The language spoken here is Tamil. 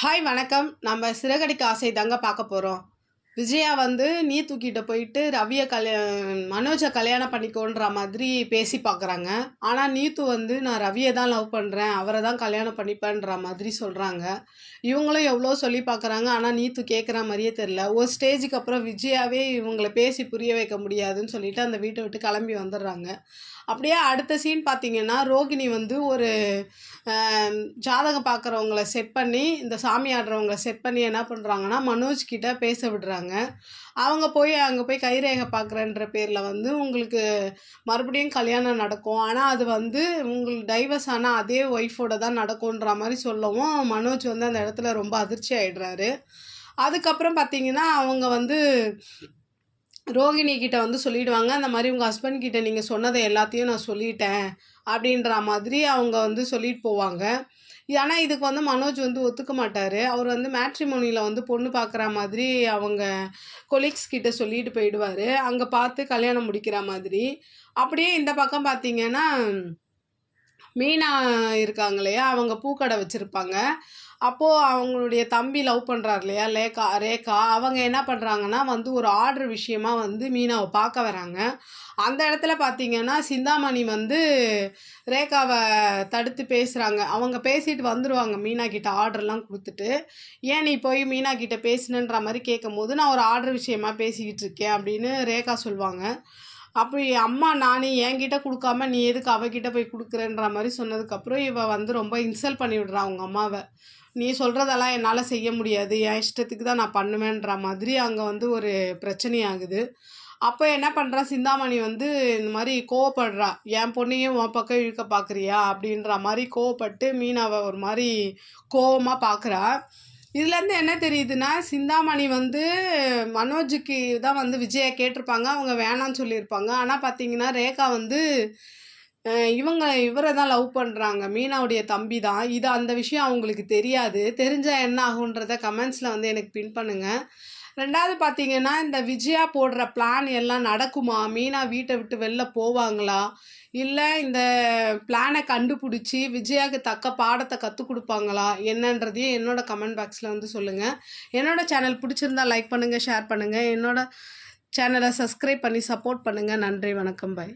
ஹாய் வணக்கம். நம்ம சிறகடிக்க ஆசை தாங்க பார்க்க போகிறோம். விஜயா வந்து நீத்துக்கிட்ட போயிட்டு மனோஜை கல்யாணம் பண்ணிக்கோன்ற மாதிரி பேசி பார்க்குறாங்க. ஆனால் நீத்து வந்து நான் ரவியை தான் லவ் பண்ணுறேன், அவரை தான் கல்யாணம் பண்ணிப்பேன்ற மாதிரி சொல்கிறாங்க. இவங்களும் எவ்வளோ சொல்லி பார்க்குறாங்க, ஆனால் நீத்து கேட்குற மாதிரியே தெரில. ஒரு ஸ்டேஜுக்கு அப்புறம் விஜயாவே இவங்களை பேசி புரிய வைக்க முடியாதுன்னு சொல்லிட்டு அந்த வீட்டை விட்டு கிளம்பி வந்துடுறாங்க. அப்படியே அடுத்த சீன் பார்த்தீங்கன்னா, ரோகிணி வந்து ஒரு ஜாதகம் பார்க்குறவங்கள செட் பண்ணி, இந்த சாமி ஆடுறவங்கள செட் பண்ணி என்ன பண்ணுறாங்கன்னா, மனோஜ் கிட்ட பேச விடுறாங்க. அவங்க போய் அங்கே போய் கைரேகை பார்க்குறேன்ற பேரில் வந்து உங்களுக்கு மறுபடியும் கல்யாணம் நடக்கும். ஆனால் அது வந்து உங்களுக்கு டைவர்ஸ் ஆனால் அதே ஒய்ஃபோட தான் நடக்குன்ற மாதிரி சொல்லவும், மனோஜ் வந்து அந்த இடத்துல ரொம்ப அதிர்ச்சி ஆகிடுறாரு. அதுக்கப்புறம் பார்த்தீங்கன்னா, அவங்க வந்து ரோகிணி கிட்ட வந்து சொல்லிடுவாங்க, அந்த மாதிரி உங்கள் ஹஸ்பண்ட் கிட்ட நீங்கள் சொன்னதை எல்லாத்தையும் நான் சொல்லிட்டேன் அப்படின்ற மாதிரி அவங்க வந்து சொல்லிட்டு போவாங்க. ஆனால் இதுக்கு வந்து மனோஜ் வந்து ஒத்துக்க மாட்டார். அவர் வந்து மேட்ரிமோனியில் வந்து பொண்ணு பார்க்குற மாதிரி அவங்க கொலீக்ஸ் கிட்ட சொல்லிட்டு போயிடுவார், அங்கே பார்த்து கல்யாணம் முடிக்கிற மாதிரி. அப்படியே இந்த பக்கம் பார்த்தீங்கன்னா, மீனா இருக்காங்க இல்லையா, அவங்க பூக்கடை வச்சுருப்பாங்க. அப்போது அவங்களுடைய தம்பி லவ் பண்ணுறார் இல்லையா, ரேகா அவங்க என்ன பண்ணுறாங்கன்னா வந்து ஒரு ஆர்டர் விஷயமா வந்து மீனாவை பார்க்க வராங்க. அந்த இடத்துல பார்த்தீங்கன்னா, சிந்தாமணி வந்து ரேகாவை தடுத்து பேசுகிறாங்க. அவங்க பேசிட்டு வந்துடுவாங்க மீனா கிட்ட ஆர்டர்லாம் கொடுத்துட்டு. ஏன் நீ போய் மீனா கிட்ட பேசினன்ற மாதிரி கேட்கும்போது, நான் ஒரு ஆர்டர் விஷயமா பேசிக்கிட்டு இருக்கேன் அப்படின்னு ரேகா சொல்லுவாங்க. அப்படி அம்மா நானே என்கிட்ட கொடுக்காம நீ எதுக்கு அவகிட்ட போய் கொடுக்குறேன்ற மாதிரி சொன்னதுக்கப்புறம் இவள் வந்து ரொம்ப இன்சல்ட் பண்ணி விடுறா அவங்க அம்மாவை. நீ சொல்கிறதெல்லாம் என்னால் செய்ய முடியாது, என் இஷ்டத்துக்கு தான் நான் பண்ணுவேன்ற மாதிரி அங்கே வந்து ஒரு பிரச்சனையாகுது. அப்போ என்ன பண்ணுறா சிந்தாமணி வந்து இந்த மாதிரி கோவப்படுறா, என் பொண்ணையும் உன் பக்கம் இழுக்க பார்க்குறியா அப்படின்ற மாதிரி கோவப்பட்டு மீனாவை ஒரு மாதிரி கோவமாக பார்க்குறா. இதுலேருந்து என்ன தெரியுதுன்னா, சிந்தாமணி வந்து மனோஜுக்கு தான் வந்து விஜயா கேட்டிருப்பாங்க, அவங்க வேணான்னு சொல்லியிருப்பாங்க. ஆனால் பார்த்தீங்கன்னா ரேகா வந்து இவரை தான் லவ் பண்ணுறாங்க, மீனாவுடைய தம்பி தான். இது அந்த விஷயம் அவங்களுக்கு தெரியாது. தெரிஞ்சால் என்ன ஆகுன்றத கமெண்ட்ஸில் வந்து எனக்கு பின் பண்ணுங்கள். ரெண்டாவது பார்த்தீங்கன்னா, இந்த விஜயா போடுற பிளான் எல்லாம் நடக்குமா? மீனா வீட்டை விட்டு வெளில போவாங்களா? இல்லை இந்த பிளானை கண்டுபிடிச்சி விஜயாவுக்கு தக்க பாடத்தை கற்றுக் கொடுப்பாங்களா? என்னன்றதையும் என்னோடய கமெண்ட் பாக்ஸில் வந்து சொல்லுங்கள். என்னோடய சேனல் பிடிச்சிருந்தா லைக் பண்ணுங்கள், ஷேர் பண்ணுங்கள். என்னோடய சேனலை சப்ஸ்கிரைப் பண்ணி சப்போர்ட் பண்ணுங்கள். நன்றி, வணக்கம், பாய்.